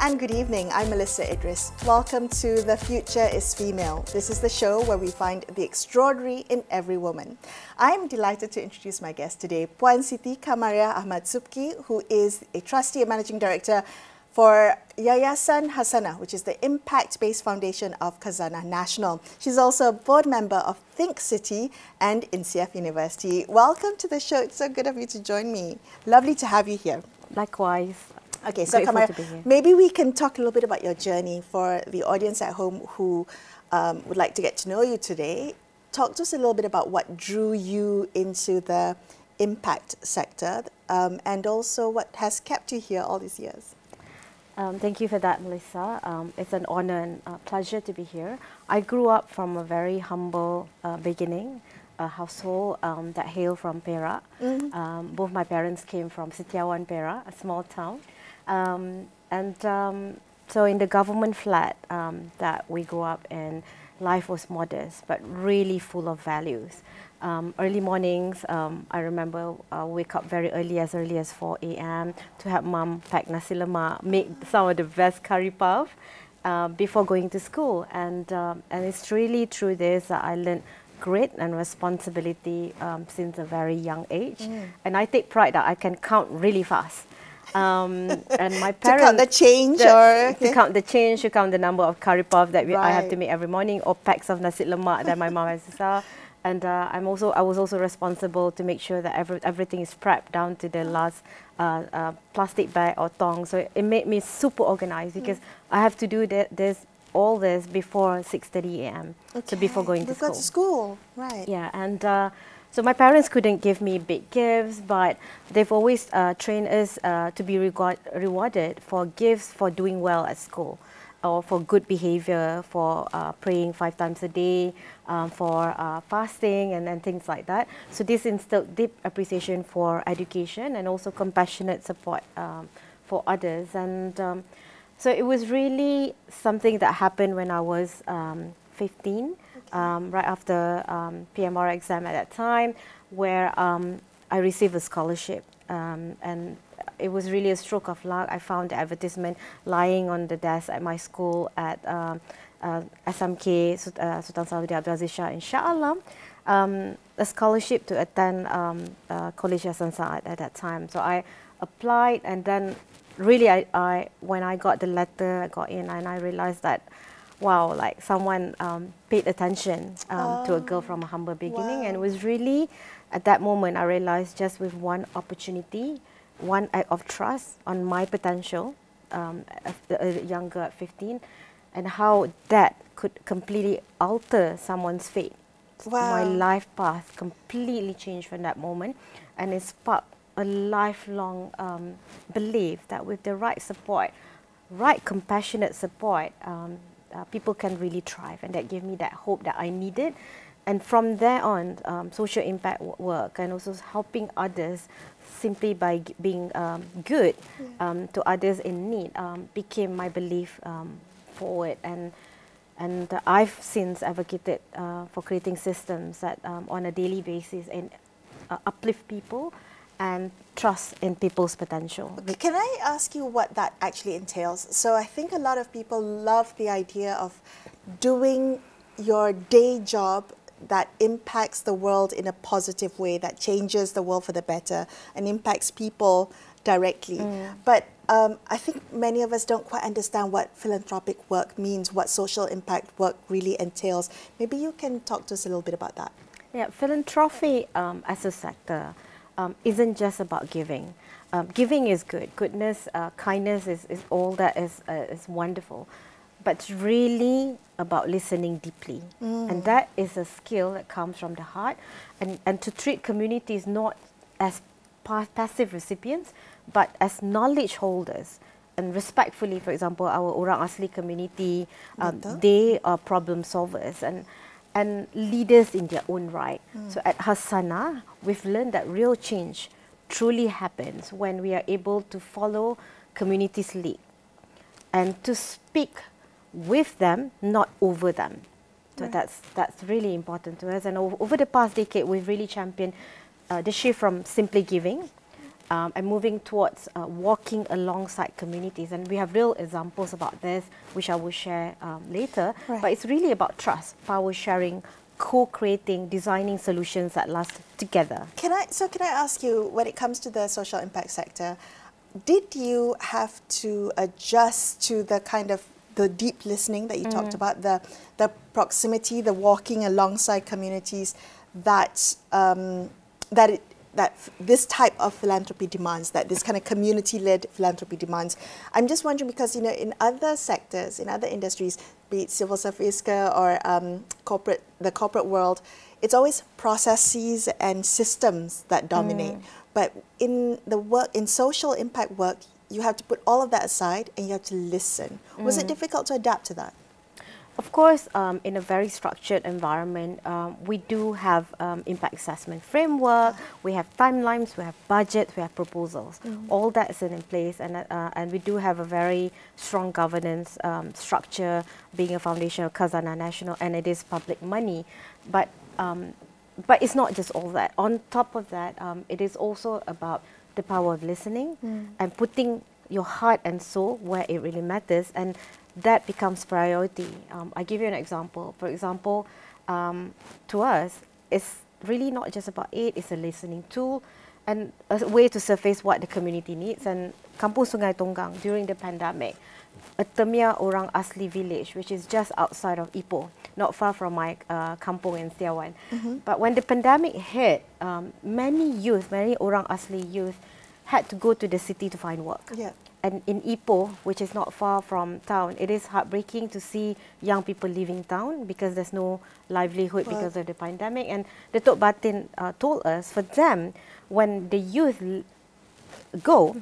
and good evening. I'm Melisa Idris. Welcome to The Future is Female. This is the show where we find the extraordinary in every woman. I'm delighted to introduce my guest today, Puan, Siti, Kamariah, Ahmad, Subki, who is a trustee and managing director for Yayasan Hasanah, which is the impact-based foundation of Khazanah Nasional. She's also a board member of Siti and INCEIF University. Welcome to the show. It's so good of you to join me. Lovely to have you here. Likewise. Okay, so Kamariah, maybe we can talk a little bit about your journey for the audience at home who would like to get to know you today. Talk to us a little bit about what drew you into the impact sector and also what has kept you here all these years. Thank you for that, Melisa. It's an honor and pleasure to be here. I grew up from a very humble beginning, a household that hailed from Perak. Both my parents came from Siti, Perak, a small town. So in the government flat that we grew up in, life was modest, but really full of values. Early mornings, I remember wake up very early as 4 a.m. to help mum pack nasi lemak, make some of the best curry puff before going to school. And it's really through this that I learned grit and responsibility since a very young age. And I take pride that I can count really fast. And my parents to count the change, to count the change, to count the number of curry puff that I have to make every morning, or packs of nasi lemak that my mom has to sell. And I was also responsible to make sure that everything is prepped down to the last plastic bag or tong. So it made me super organized because I have to do all this before 6:30 a.m. So before going to school. Right? Yeah, and so my parents couldn't give me big gifts, but they've always trained us to be rewarded for gifts for doing well at school, or for good behavior, for praying 5 times a day, for fasting and things like that. So this instilled deep appreciation for education and also compassionate support for others. And so it was really something that happened when I was 15, right after PMR exam at that time, where I received a scholarship. And it was really a stroke of luck. I found the advertisement lying on the desk at my school at SMK, Sultan Saudi Abdulaziz Shah, inshallah, a scholarship to attend College Yayasan at that time. So I applied, and then really when I got the letter, I got in, and I realized that, wow, like someone paid attention to a girl from a humble beginning. And it was really, at that moment, I realized just with one opportunity, one act of trust on my potential, a young girl at 15, and how that could completely alter someone's fate. My life path completely changed from that moment, and it sparked a lifelong belief that with the right support, right compassionate support, people can really thrive, and that gave me that hope that I needed. And from there on, social impact work and also helping others simply by being good to others in need became my belief forward. And I've since advocated for creating systems that on a daily basis and uplift people and trust in people's potential. Can I ask you what that actually entails? So I think a lot of people love the idea of doing your day job that impacts the world in a positive way, that changes the world for the better and impacts people directly. But I think many of us don't quite understand what philanthropic work means, what social impact work really entails. Maybe you can talk to us a little bit about that. Yeah, philanthropy as a sector isn't just about giving. Giving is good. Goodness, kindness is all that is wonderful. But it's really about listening deeply. And that is a skill that comes from the heart. And to treat communities not as passive recipients, but as knowledge holders. And respectfully, for example, our Orang Asli community, they are problem solvers and leaders in their own right. So at Hasanah, we've learned that real change truly happens when we are able to follow communities' lead and to speak with them, not over them. So that's really important to us. And over the past decade, we've really championed the shift from simply giving and moving towards walking alongside communities. And we have real examples about this, which I will share later. Right. But it's really about trust, power sharing, co-creating, designing solutions that last together. Can I ask you, when it comes to the social impact sector, did you have to adjust to the kind of the deep listening that you talked about, the proximity, the walking alongside communities that that this type of philanthropy demands, that this kind of community-led philanthropy demands? I'm just wondering because, you know, in other sectors, in other industries, be it civil service or the corporate world, it's always processes and systems that dominate. But in the work, in social impact work, you have to put all of that aside and you have to listen. Was it difficult to adapt to that? Of course, in a very structured environment, we do have impact assessment framework, we have timelines, we have budgets, we have proposals. All that is in place, and we do have a very strong governance structure, being a foundation of Khazanah Nasional, and it is public money. But it's not just all that. On top of that, it is also about the power of listening and putting your heart and soul where it really matters, and that becomes priority. I give you an example. For example, to us, it's really not just about aid, it's a listening tool and a way to surface what the community needs. And Kampung Sungai Tonggang, during the pandemic, a Temia Orang Asli village, which is just outside of Ipoh, not far from my kampung in Setiawan. But when the pandemic hit, many Orang Asli youth had to go to the city to find work. Yeah. And in Ipoh, which is not far from town, it is heartbreaking to see young people leaving town because there's no livelihood because of the pandemic. And the Tok Batin told us, for them, when the youth go,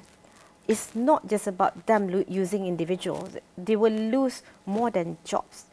it's not just about them using individuals. They will lose more than jobs.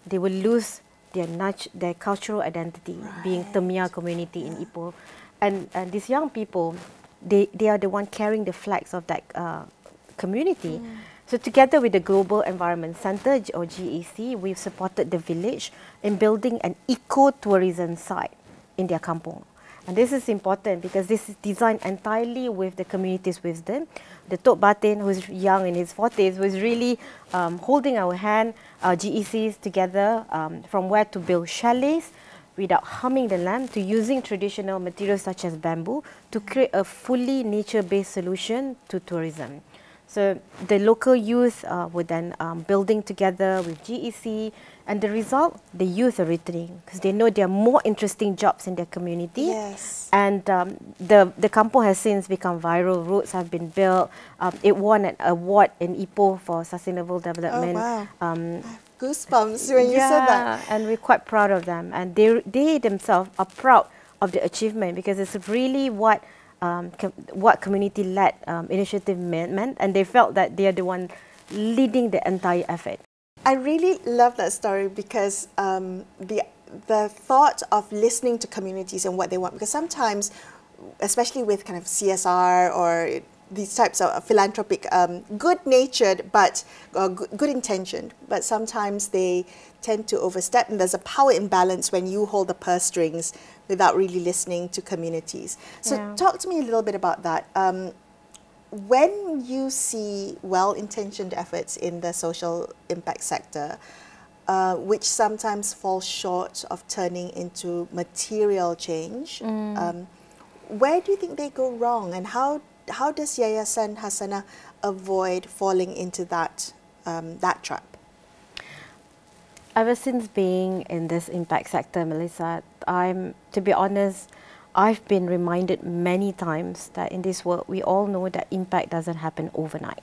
They will lose their cultural identity, being Temia community in Ipoh. And these young people, they are the one carrying the flags of that community. So together with the Global Environment Centre, or GEC, we've supported the village in building an eco-tourism site in their kampung. And this is important because this is designed entirely with the community's wisdom. The Tok Batin, who's young in his 40s, was really holding our hand, GECs together, from where to build chalets without harming the land, to using traditional materials such as bamboo to create a fully nature-based solution to tourism. So the local youth were then building together with GEC, and the result, the youth are returning because they know there are more interesting jobs in their community. Yes. And the kampung has since become viral. Roads have been built. It won an award in Ipoh for sustainable development. Oh, wow. Goosebumps when you said that. And we're quite proud of them. And they themselves are proud of the achievement because it's really what community-led initiative meant, and they felt that they are the one leading the entire effort. I really love that story because the thought of listening to communities and what they want, because sometimes, especially with kind of CSR or these types of philanthropic, good-natured but good-intentioned, but sometimes they tend to overstep, and there's a power imbalance when you hold the purse strings without really listening to communities. So talk to me a little bit about that. When you see well-intentioned efforts in the social impact sector, which sometimes fall short of turning into material change, where do you think they go wrong, and how does Yayasan Hasanah avoid falling into that trap? Ever since being in this impact sector, Melisa, to be honest, I've been reminded many times that in this world, we all know that impact doesn't happen overnight.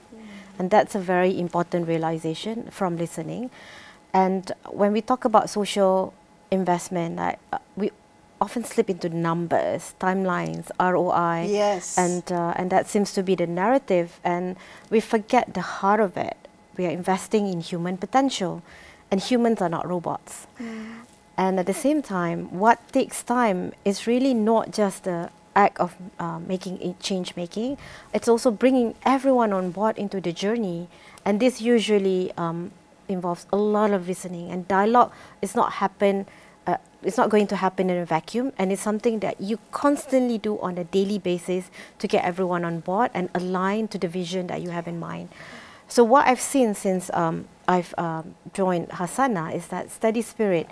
And that's a very important realization from listening. And when we talk about social investment, we often slip into numbers, timelines, ROI. Yes. And that seems to be the narrative. And we forget the heart of it. We are investing in human potential. And humans are not robots. And at the same time, what takes time is really not just the act of change-making. It's also bringing everyone on board into the journey. And this usually involves a lot of listening. And dialogue is not happen it's not going to happen in a vacuum, and it's something that you constantly do on a daily basis to get everyone on board and align to the vision that you have in mind. So what I've seen since I've joined Hasanah is that steady spirit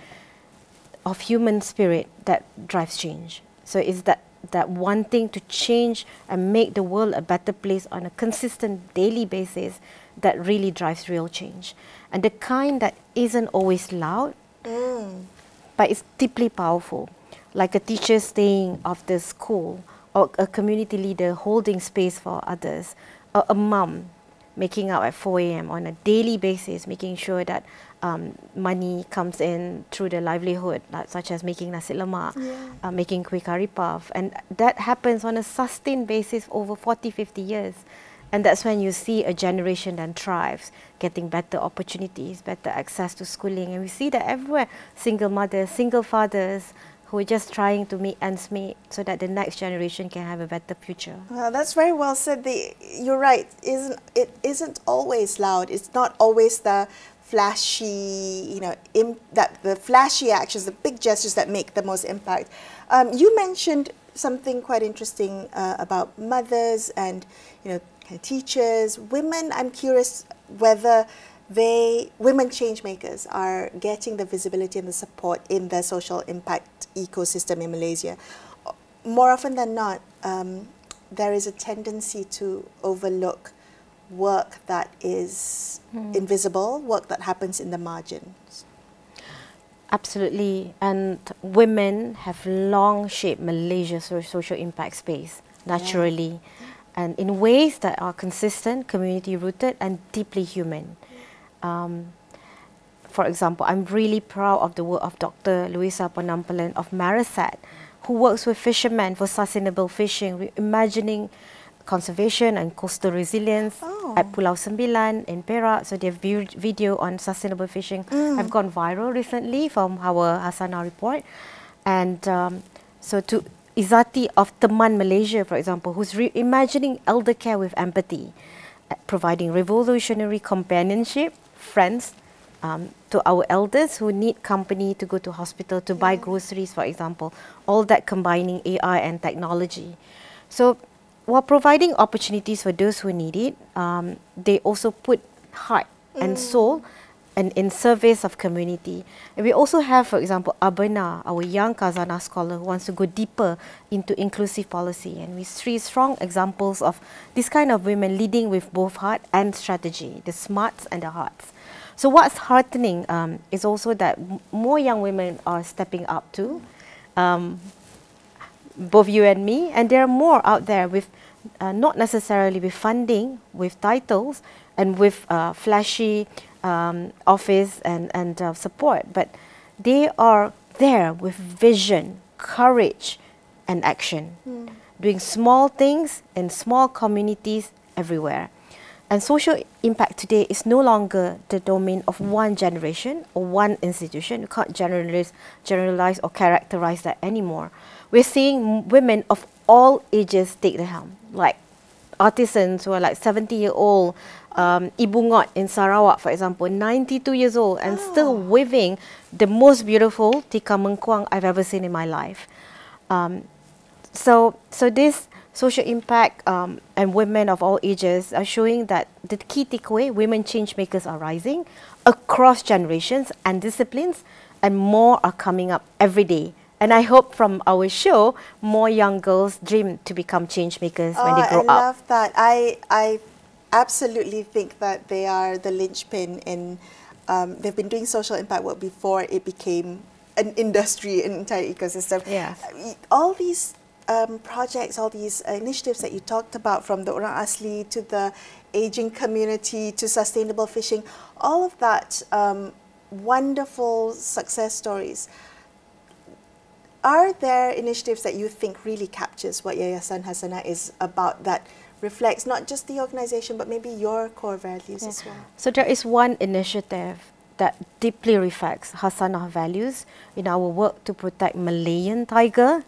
of human spirit that drives change. So it's that wanting to change and make the world a better place on a consistent daily basis that really drives real change. And the kind that isn't always loud, but it's deeply powerful. Like a teacher staying after school, or a community leader holding space for others, or a mum making up at 4 a.m. on a daily basis, making sure that money comes in through the livelihood, such as making nasi lemak, making kuih kari puff. And that happens on a sustained basis over 40, 50 years. And that's when you see a generation that thrives, getting better opportunities, better access to schooling. And we see that everywhere, single mothers, single fathers, who are just trying to make ends meet so that the next generation can have a better future. Well, that's very well said. You're right. It isn't always loud. It's not always the flashy, the flashy actions, the big gestures that make the most impact. You mentioned something quite interesting about mothers and teachers, women. I'm curious whether women change makers are getting the visibility and the support in the social impact ecosystem in Malaysia. More often than not, there is a tendency to overlook work that is invisible, work that happens in the margins. Absolutely. And women have long shaped Malaysia's social impact space naturally, and in ways that are consistent, community-rooted, and deeply human. For example, I'm really proud of the work of Dr. Luisa Penampilan of Marasat, who works with fishermen for sustainable fishing, imagining conservation and coastal resilience at Pulau Sembilan in Perak. So their video on sustainable fishing have gone viral recently from our Hasanah report. And so to Izati of Teman Malaysia, for example, who's reimagining elder care with empathy, providing revolutionary companionship, friends to our elders who need company to go to hospital, to buy groceries, for example, all that combining AI and technology. So while providing opportunities for those who need it, they also put heart and soul and in service of community. And we also have, for example, Abena, our young Khazanah scholar who wants to go deeper into inclusive policy. And we see strong examples of this kind of women leading with both heart and strategy, the smarts and the hearts. So what's heartening is also that more young women are stepping up too, both you and me, and there are more out there with not necessarily with funding, with titles, and with flashy office and support, but they are there with vision, courage, and action, doing small things in small communities everywhere. And social impact today is no longer the domain of one generation or one institution. You can't generalize or characterize that anymore. We're seeing women of all ages take the helm, like artisans who are like 70-year-old, Ibu Ngot in Sarawak, for example, 92 years old and still weaving the most beautiful tikar mengkuang I've ever seen in my life. So this social impact and women of all ages are showing that the key takeaway, women change makers are rising across generations and disciplines, and more are coming up every day. And I hope from our show, more young girls dream to become change makers when they grow up. I love that. I absolutely think that they are the linchpin in, they've been doing social impact work before it became an industry, an entire ecosystem. Yeah. All these projects, all these initiatives that you talked about, from the Orang Asli to the aging community to sustainable fishing, all of that wonderful success stories. Are there initiatives that you think really captures what Yayasan Hasanah is about, that reflects not just the organization but maybe your core values as well? So there is one initiative that deeply reflects Hasanah values in our work to protect Malayan tiger.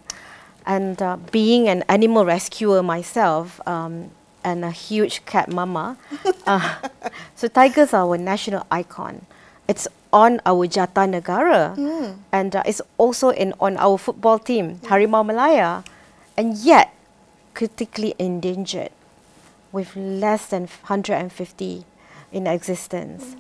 And being an animal rescuer myself and a huge cat mama, so tigers are our national icon. It's on our Jata Negara, and it's also on our football team, Harimau Malaya, and yet critically endangered with less than 150 in existence.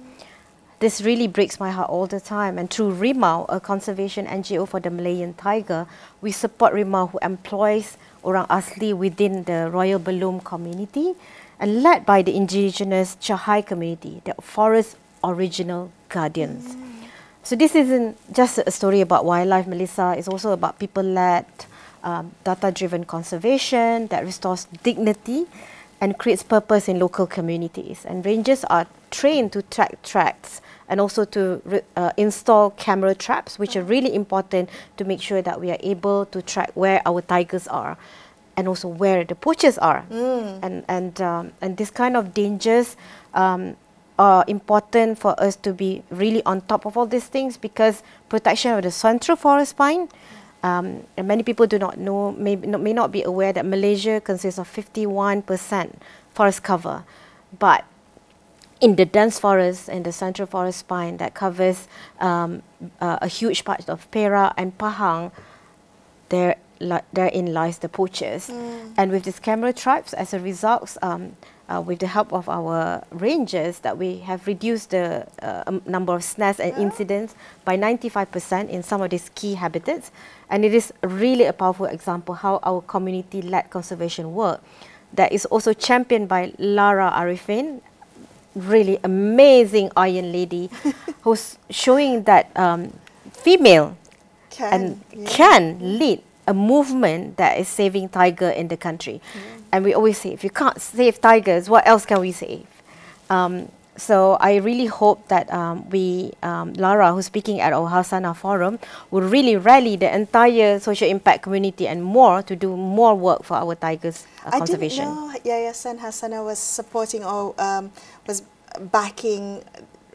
This really breaks my heart all the time. And through Rimau, a conservation NGO for the Malayan tiger, we support Rimau, who employs orang asli within the Royal Belum community and led by the indigenous Chahai community, the forest original guardians. So this isn't just a story about wildlife, Melisa. It's also about people-led, data-driven conservation that restores dignity and creates purpose in local communities. And rangers are trained to track tracks and also to install camera traps, which are really important to make sure that we are able to track where our tigers are and also where the poachers are. And this kind of dangers are important for us to be really on top of all these things, because protection of the central forest pine, and many people do not know, may not be aware that Malaysia consists of 51% forest cover. But in the dense forest, in the central forest pine that covers a huge part of Perak and Pahang, therein lies the poachers. And with these camera traps, as a result, with the help of our rangers, that we have reduced the number of snares and incidents by 95% in some of these key habitats. And it is really a powerful example how our community-led conservation work that is also championed by Lara Arifin, really amazing Iron Lady, who's showing that female can lead a movement that is saving tiger in the country. And we always say, if you can't save tigers, what else can we save? So I really hope that Lara, who's speaking at our Hasanah Forum, will really rally the entire social impact community and more to do more work for our tigers conservation. I didn't know Yayasan Hasanah was supporting or was backing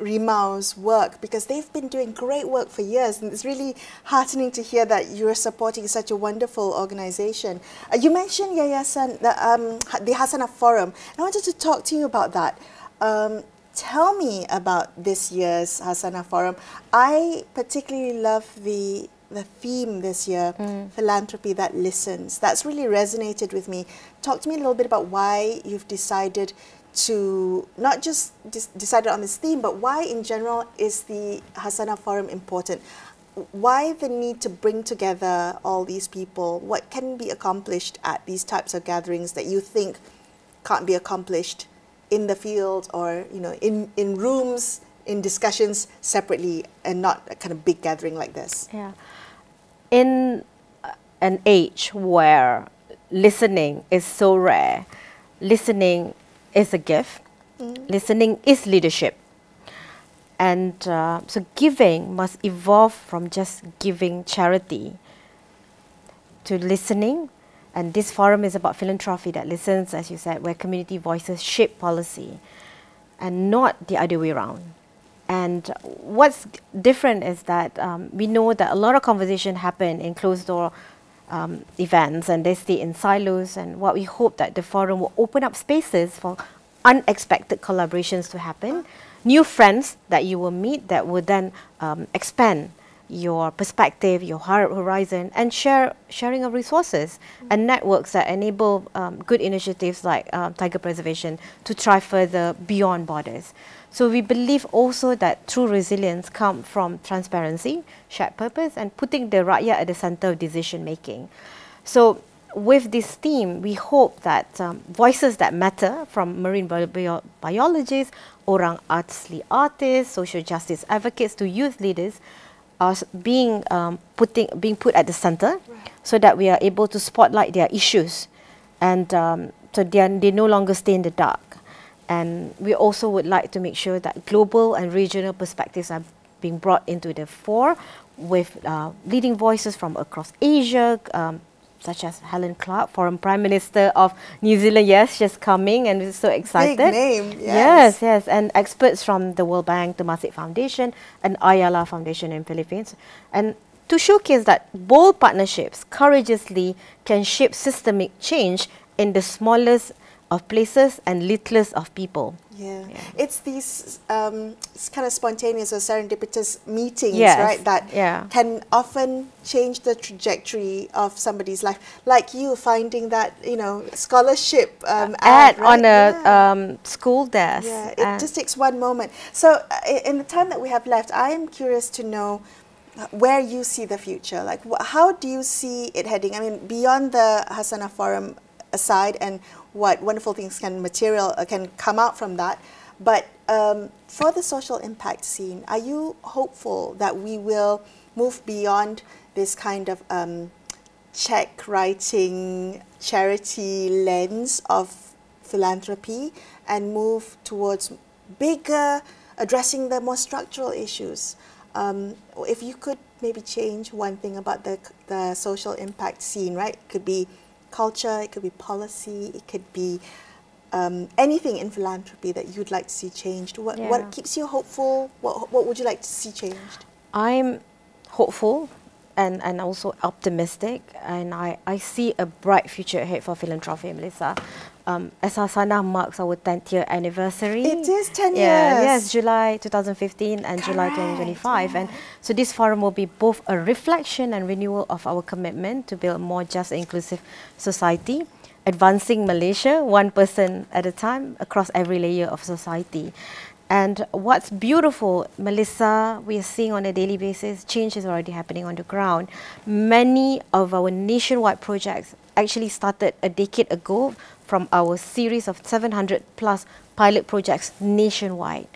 Rimau's work, because they've been doing great work for years, and it's really heartening to hear that you're supporting such a wonderful organization. You mentioned Yayasan, the Hasanah Forum, and I wanted to talk to you about that. Tell me about this year's Hasanah Forum. I particularly love the theme this year, Philanthropy That Listens. That's really resonated with me. Talk to me a little bit about why you've decided to not just decided on this theme, but why in general is the Hasanah Forum important? Why the need to bring together all these people? What can be accomplished at these types of gatherings that you think can't be accomplished in the field, or in rooms, in discussions separately, and not a kind of big gathering like this? Yeah. In an age where listening is so rare, listening is a gift, listening is leadership. And so giving must evolve from just giving charity to listening. And this forum is about philanthropy that listens, as you said, where community voices shape policy and not the other way around. And what's different is that we know that a lot of conversation happen in closed door events, and they stay in silos. And what we hope that the forum will open up spaces for unexpected collaborations to happen, new friends that you will meet that will then expand your perspective, your horizon, and sharing of resources and networks that enable good initiatives like tiger preservation to thrive further beyond borders. So we believe also that true resilience comes from transparency, shared purpose, and putting the rakyat at the center of decision making. So with this theme, we hope that voices that matter, from marine biologists, orang asli artists, social justice advocates to youth leaders, are being put at the center, so that we are able to spotlight their issues, and so they no longer stay in the dark. And we also would like to make sure that global and regional perspectives are being brought into the fore, with leading voices from across Asia, such as Helen Clark, former Prime Minister of New Zealand. Yes, she's coming, and we're so excited. Big name, yes. Yes, and experts from the World Bank, Temasek Foundation, and Ayala Foundation in Philippines, and to showcase that bold partnerships courageously can shape systemic change in the smallest of places and littlest of people. Yeah. Yeah. It's these it's kind of spontaneous or serendipitous meetings, Yes. right, that Yeah. can often change the trajectory of somebody's life. Like you finding that, you know, scholarship Ad right? on a Yeah. school desk. Yeah, it just takes one moment. So in the time that we have left, I am curious to know where you see the future. Like, how do you see it heading? I mean, beyond the Hasanah Forum aside, and what wonderful things can come out from that. But for the social impact scene, are you hopeful that we will move beyond this kind of check writing, charity lens of philanthropy and move towards bigger, addressing the more structural issues? If you could maybe change one thing about the social impact scene, right? It could be culture, it could be policy, it could be anything in philanthropy that you'd like to see changed. What keeps you hopeful? What would you like to see changed? I'm hopeful and also optimistic, and I see a bright future ahead for philanthropy, Melisa. As Hasanah marks our 10th year anniversary. It is 10 years. Yes, July 2015 and July Correct, 2025. yeah. And so this forum will be both a reflection and renewal of our commitment to build a more just and inclusive society, advancing Malaysia one person at a time across every layer of society. And what's beautiful, Melisa, we are seeing on a daily basis, change is already happening on the ground. Many of our nationwide projects actually started a decade ago from our series of 700 plus pilot projects nationwide.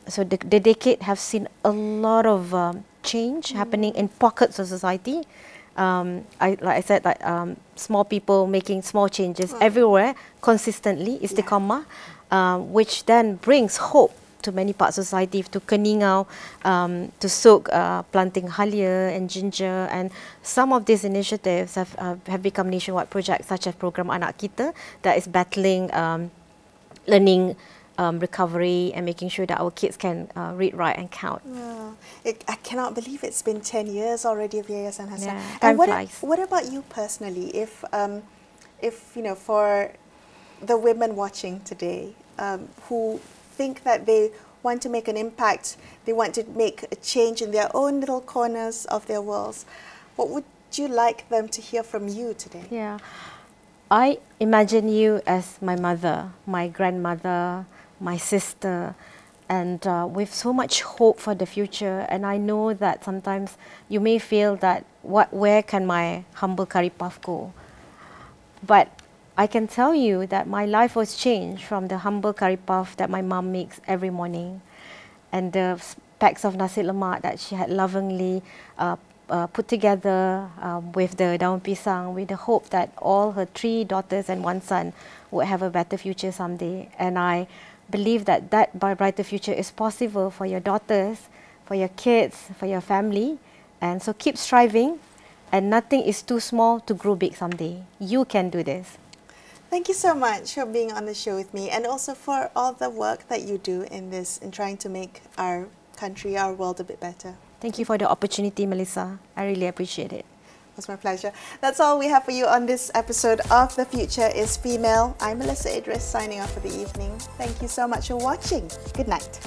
So the decade have seen a lot of change happening in pockets of society. Like I said, small people making small changes everywhere consistently, istiqamah, which then brings hope to many parts of society, to Keningau, to Suk, planting halia and ginger, and some of these initiatives have become nationwide projects, such as program Anak Kita that is battling learning recovery and making sure that our kids can read, write and count. Wow. I cannot believe it's been 10 years already of Yayasan Hasan. Yeah, And time flies. what about you personally? If you know, for the women watching today who think that they want to make an impact, they want to make a change in their own little corners of their worlds, what would you like them to hear from you today? Yeah, I imagine you as my mother, my grandmother, my sister, and with so much hope for the future. And I know that sometimes you may feel that where can my humble curry puff go? But I can tell you that my life was changed from the humble curry puff that my mom makes every morning, and the packs of nasi lemak that she had lovingly put together with the daun pisang, with the hope that all her 3 daughters and 1 son would have a better future someday. And I believe that brighter future is possible for your daughters, for your kids, for your family. And so keep striving, and nothing is too small to grow big someday. You can do this. Thank you so much for being on the show with me, and also for all the work that you do in trying to make our country, our world a bit better. Thank you for the opportunity, Melisa. I really appreciate it. It was my pleasure. That's all we have for you on this episode of The Future is Female. I'm Melisa Idris, signing off for the evening. Thank you so much for watching. Good night.